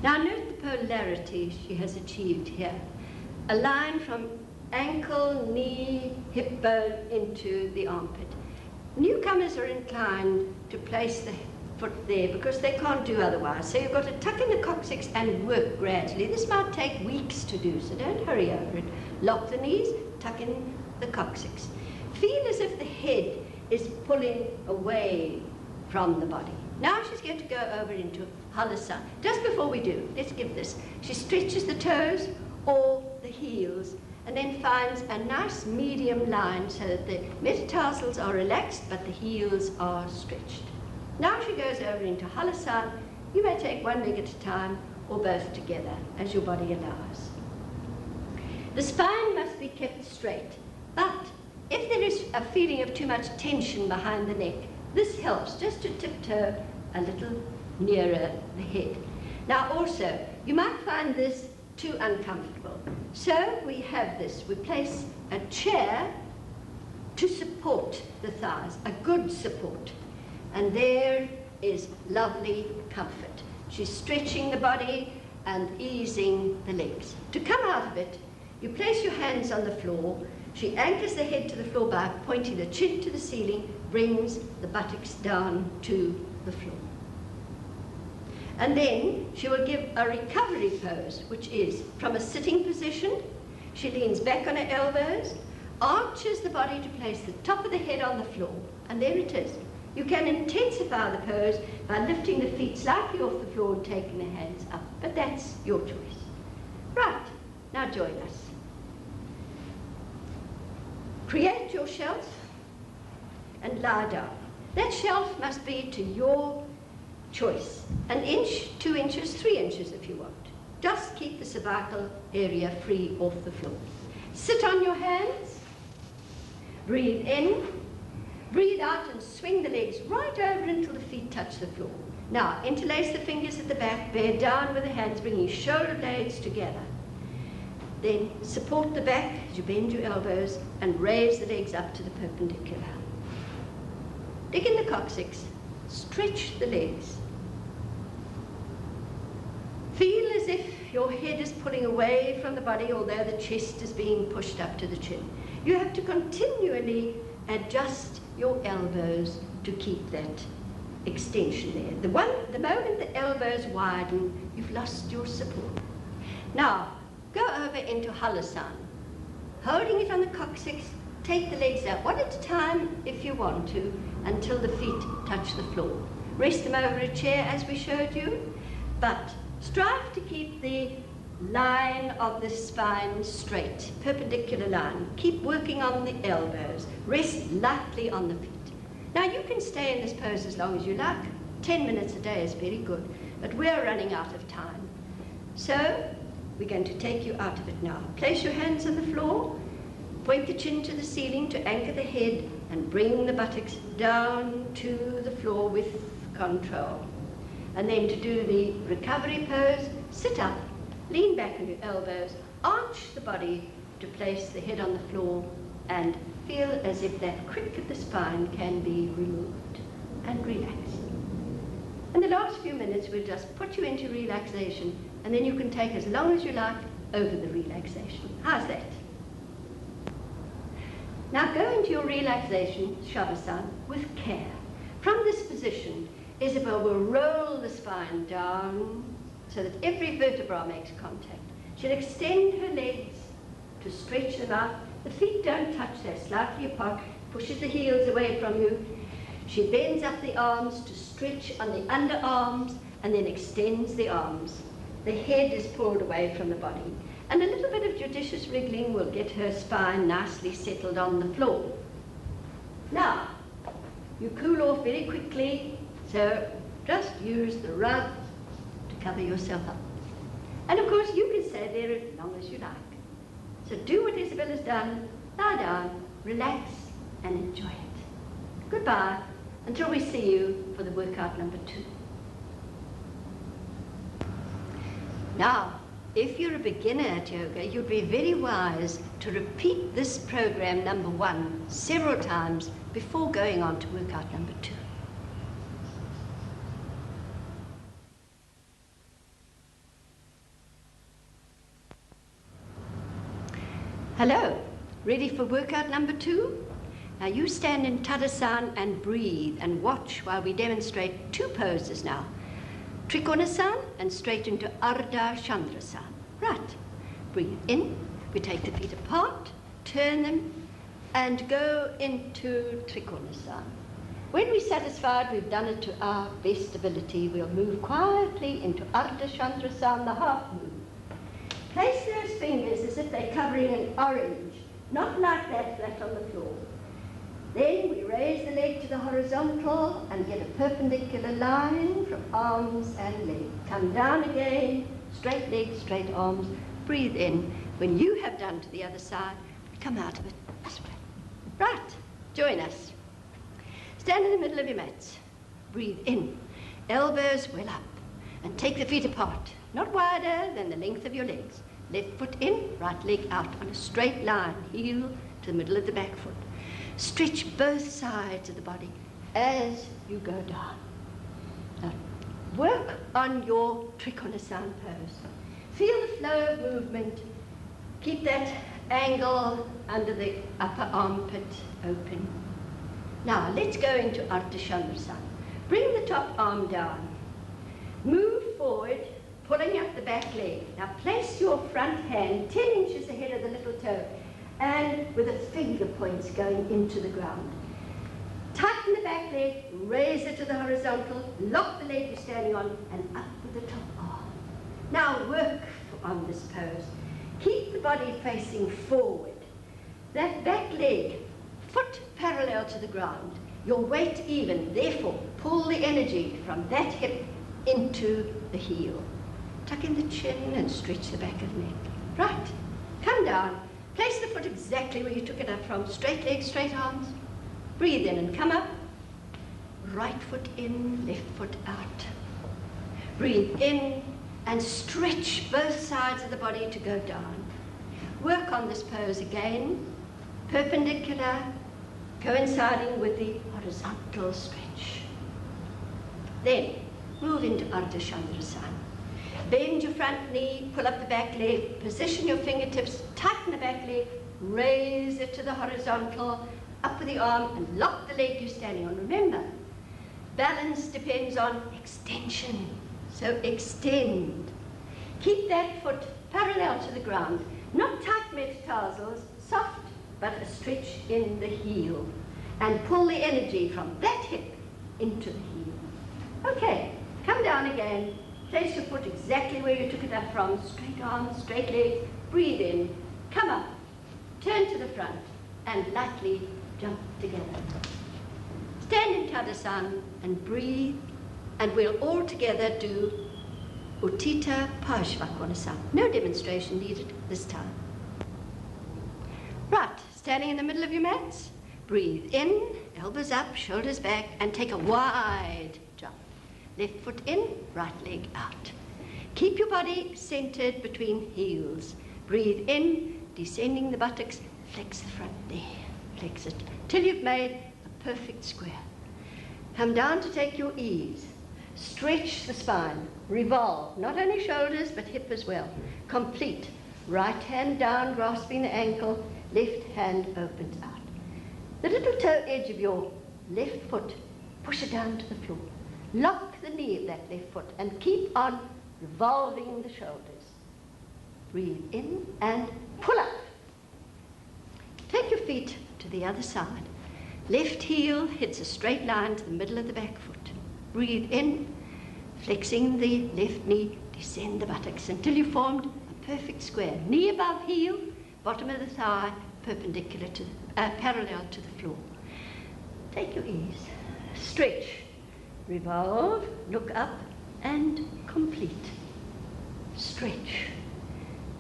Now note the polarity she has achieved here. A line from ankle, knee, hip bone into the armpit. Newcomers are inclined to place the foot there because they can't do otherwise. So you've got to tuck in the coccyx and work gradually. This might take weeks to do, so don't hurry over it. Lock the knees, tuck in the coccyx. Feel as if the head is pulling away from the body. Now she's going to go over into Halasa. Just before we do, let's give this. She stretches the toes or the heels and then finds a nice medium line so that the metatarsals are relaxed but the heels are stretched. Now she goes over into Halasa. You may take one leg at a time or both together as your body allows. The spine must be kept straight, but if there is a feeling of too much tension behind the neck, this helps just to tiptoe a little nearer the head. Now also, you might find this too uncomfortable. So we have this. We place a chair to support the thighs, a good support. And there is lovely comfort. She's stretching the body and easing the legs. To come out of it, you place your hands on the floor. She anchors the head to the floor by pointing the chin to the ceiling, brings the buttocks down to the floor. And then she will give a recovery pose, which is from a sitting position. She leans back on her elbows, arches the body to place the top of the head on the floor, and there it is. You can intensify the pose by lifting the feet slightly off the floor and taking the hands up, but that's your choice. Right, now join us. Create your shelf and lie down. That shelf must be to your choice. 1 inch, 2 inches, 3 inches if you want. Just keep the cervical area free off the floor. Sit on your hands, breathe in, breathe out and swing the legs right over until the feet touch the floor. Now, interlace the fingers at the back, bear down with the hands, bringing shoulder blades together. Then support the back as you bend your elbows and raise the legs up to the perpendicular. Dig in the coccyx, stretch the legs. Feel as if your head is pulling away from the body, although the chest is being pushed up to the chin. You have to continually adjust your elbows to keep that extension there. The moment the elbows widen, you've lost your support. Now, go over into Halasan. Holding it on the coccyx, take the legs out one at a time if you want to, until the feet touch the floor. Rest them over a chair as we showed you, but strive to keep the line of the spine straight, perpendicular line. Keep working on the elbows. Rest lightly on the feet. Now you can stay in this pose as long as you like. 10 minutes a day is very good, but we're running out of time. So we're going to take you out of it now. Place your hands on the floor, point the chin to the ceiling to anchor the head, and bring the buttocks down to the floor with control. And then to do the recovery pose, sit up, lean back on your elbows, arch the body to place the head on the floor, and feel as if that crick of the spine can be removed, and relax. In the last few minutes, we'll just put you into relaxation, and then you can take as long as you like over the relaxation. How's that? Now go into your relaxation, Shavasana, with care. From this position, Isabel will roll the spine down so that every vertebra makes contact. She'll extend her legs to stretch them out. The feet don't touch, they're slightly apart, pushes the heels away from you. She bends up the arms to stretch on the underarms and then extends the arms. The head is pulled away from the body. And a little bit of judicious wriggling will get her spine nicely settled on the floor. Now, you cool off very quickly, so just use the rug to cover yourself up. And of course, you can stay there as long as you like. So do what Isabel has done, lie down, relax, and enjoy it. Goodbye, until we see you for the workout number 2. Now, if you're a beginner at yoga, you'd be very wise to repeat this program number 1 several times before going on to workout number 2. Hello, ready for workout number 2? Now you stand in Tadasana and breathe and watch while we demonstrate 2 poses now. Trikonasana and straight into Ardha Chandrasana. Right, breathe in, we take the feet apart, turn them and go into Trikonasana. When we're satisfied we've done it to our best ability, we'll move quietly into Ardha Chandrasana, the half move. Place those fingers as if they're covering an orange, not like that flat on the floor. Then we raise the leg to the horizontal and get a perpendicular line from arms and leg. Come down again, straight legs, straight arms, breathe in. When you have done to the other side, come out of it this way. Right, join us. Stand in the middle of your mats. Breathe in, elbows well up, and take the feet apart, not wider than the length of your legs. Left foot in, right leg out on a straight line, heel to the middle of the back foot. Stretch both sides of the body as you go down. Now, work on your Trikonasana pose. Feel the flow of movement. Keep that angle under the upper armpit open. Now, let's go into Ardha Chandrasana. Bring the top arm down. Move forward, pulling up the back leg. Now place your front hand 10 inches ahead of the little toe and with the finger points going into the ground. Tighten the back leg, raise it to the horizontal, lock the leg you're standing on and up with the top arm. Now work on this pose. Keep the body facing forward. That back leg, foot parallel to the ground, your weight even, therefore pull the energy from that hip into the heel. Tuck in the chin and stretch the back of the neck. Right, come down. Place the foot exactly where you took it up from. Straight legs, straight arms. Breathe in and come up. Right foot in, left foot out. Breathe in and stretch both sides of the body to go down. Work on this pose again. Perpendicular, coinciding with the horizontal stretch. Then move into Ardha Chandrasana. Bend your front knee, pull up the back leg, position your fingertips, tighten the back leg, raise it to the horizontal, up with the arm and lock the leg you're standing on. Remember, balance depends on extension, so extend. Keep that foot parallel to the ground, not tight metatarsals, soft but a stretch in the heel, and pull the energy from that hip into the heel. Okay, come down again. Place your foot exactly where you took it up from. Straight arms, straight legs. Breathe in. Come up. Turn to the front and lightly jump together. Stand in Tadasana and breathe. And we'll all together do Utthita Parshvakonasana. No demonstration needed this time. Right, standing in the middle of your mats. Breathe in, elbows up, shoulders back, and take a wide jump. Left foot in, right leg out. Keep your body centered between heels. Breathe in, descending the buttocks, flex the front there, flex it, till you've made a perfect square. Come down to take your ease. Stretch the spine, revolve, not only shoulders, but hip as well. Complete. Right hand down, grasping the ankle, left hand opens out. The little toe edge of your left foot, push it down to the floor. Lock the knee of that left foot and keep on revolving the shoulders. Breathe in and pull up. Take your feet to the other side. Left heel hits a straight line to the middle of the back foot. Breathe in, flexing the left knee, descend the buttocks until you formed a perfect square. Knee above heel, bottom of the thigh, perpendicular to, parallel to the floor. Take your ease. Stretch. Revolve, look up, and complete. Stretch.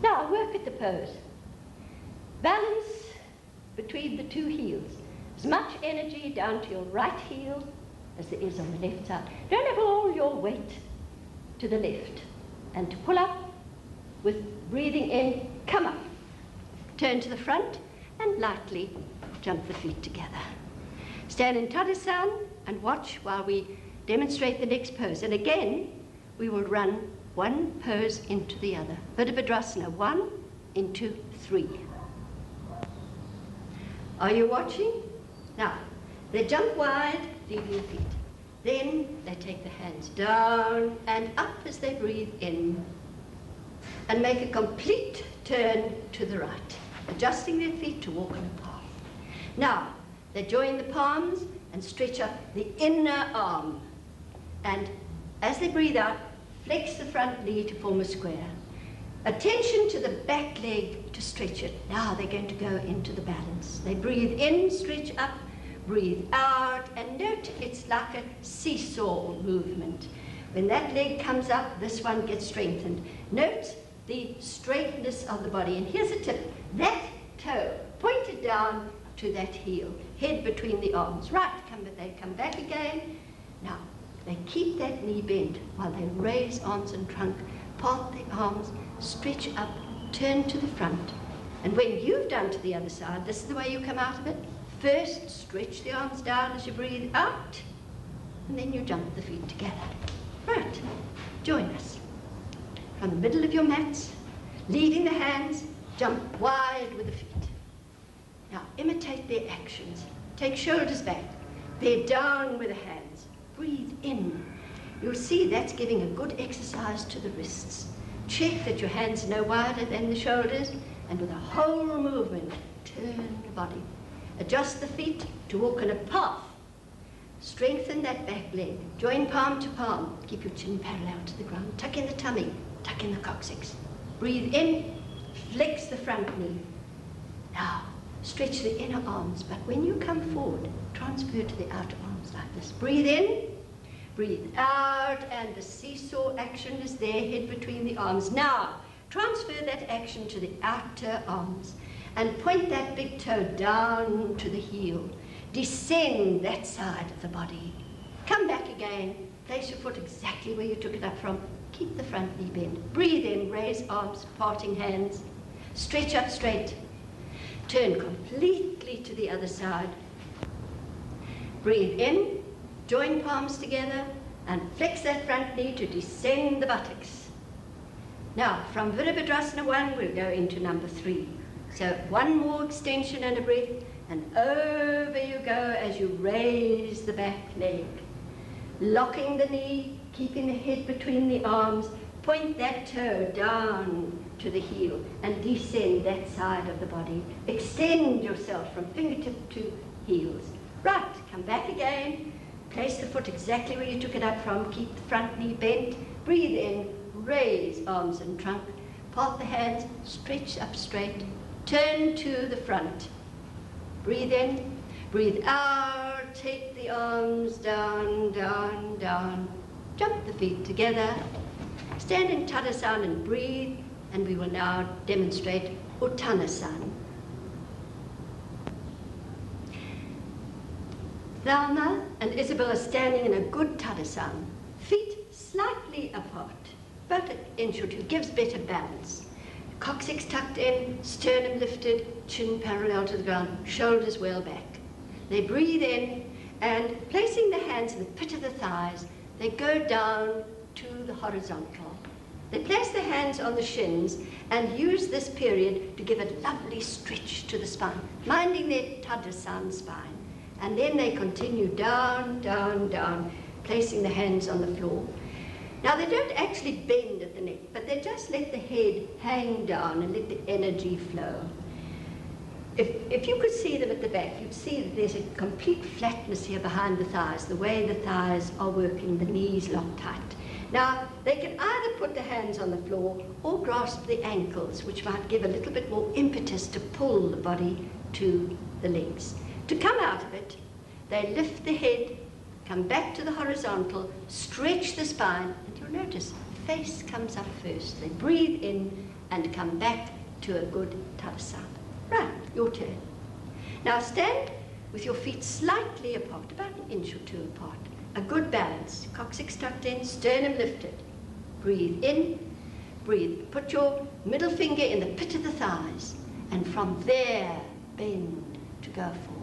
Now work at the pose. Balance between the two heels. As much energy down to your right heel as there is on the left side. Don't have all your weight to the left. And to pull up with breathing in, come up. Turn to the front and lightly jump the feet together. Stand in Tadasana and watch while we demonstrate the next pose. And again, we will run one pose into the other. Virabhadrasana, 1 into 3. Are you watching? Now, they jump wide, leave your feet. Then they take the hands down and up as they breathe in and make a complete turn to the right, adjusting their feet to walk on a path. Now, they join the palms and stretch up the inner arm. And as they breathe out, flex the front knee to form a square. Attention to the back leg to stretch it. Now they're going to go into the balance. They breathe in, stretch up, breathe out, and note it's like a seesaw movement. When that leg comes up, this one gets strengthened. Note the straightness of the body. And here's a tip. That toe pointed down to that heel, head between the arms. Right, they come back again. Now, they keep that knee bent while they raise arms and trunk, part the arms, stretch up, turn to the front. And when you've done to the other side, this is the way you come out of it. First, stretch the arms down as you breathe out, and then you jump the feet together. Right, join us. From the middle of your mats, leading the hands, jump wide with the feet. Now, imitate their actions. Take shoulders back, bear down with the hands. Breathe in. You'll see that's giving a good exercise to the wrists. Check that your hands are no wider than the shoulders, and with a whole movement, turn the body. Adjust the feet to walk on a path. Strengthen that back leg. Join palm to palm. Keep your chin parallel to the ground. Tuck in the tummy. Tuck in the coccyx. Breathe in. Flex the front knee. Now, stretch the inner arms, but when you come forward, transfer to the outer arms like this. Breathe in. Breathe out, and the seesaw action is there, head between the arms. Now, transfer that action to the outer arms and point that big toe down to the heel. Descend that side of the body. Come back again. Place your foot exactly where you took it up from. Keep the front knee bent. Breathe in, raise arms, parting hands. Stretch up straight. Turn completely to the other side. Breathe in. Join palms together and flex that front knee to descend the buttocks. Now, from Virabhadrasana 1, we'll go into number 3. So one more extension and a breath, and over you go as you raise the back leg. Locking the knee, keeping the head between the arms, point that toe down to the heel and descend that side of the body. Extend yourself from fingertip to heels. Right, come back again. Place the foot exactly where you took it up from. Keep the front knee bent. Breathe in, raise arms and trunk. Part the hands, stretch up straight. Turn to the front. Breathe in, breathe out. Take the arms down, down, down. Jump the feet together. Stand in Tadasana and breathe. And we will now demonstrate Uttanasana. Thalma and Isabel are standing in a good Tadasana, feet slightly apart, about an inch or two, gives better balance. Coccyx tucked in, sternum lifted, chin parallel to the ground, shoulders well back. They breathe in, and placing the hands in the pit of the thighs, they go down to the horizontal. They place their hands on the shins and use this period to give a lovely stretch to the spine, minding their Tadasana spine. And then they continue down, down, down, placing the hands on the floor. Now, they don't actually bend at the neck, but they just let the head hang down and let the energy flow. If you could see them at the back, you'd see that there's a complete flatness here behind the thighs, the way the thighs are working, the knees locked tight. Now, they can either put the hands on the floor or grasp the ankles, which might give a little bit more impetus to pull the body to the legs. To come out of it, they lift the head, come back to the horizontal, stretch the spine, and you'll notice the face comes up first. They breathe in and come back to a good Tadasana. Right, your turn. Now stand with your feet slightly apart, about an inch or two apart. A good balance. Coccyx tucked in, sternum lifted. Breathe in, breathe. Put your middle finger in the pit of the thighs, and from there, bend to go forward.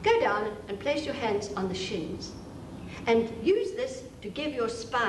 Go down and place your hands on the shins, and use this to give your spine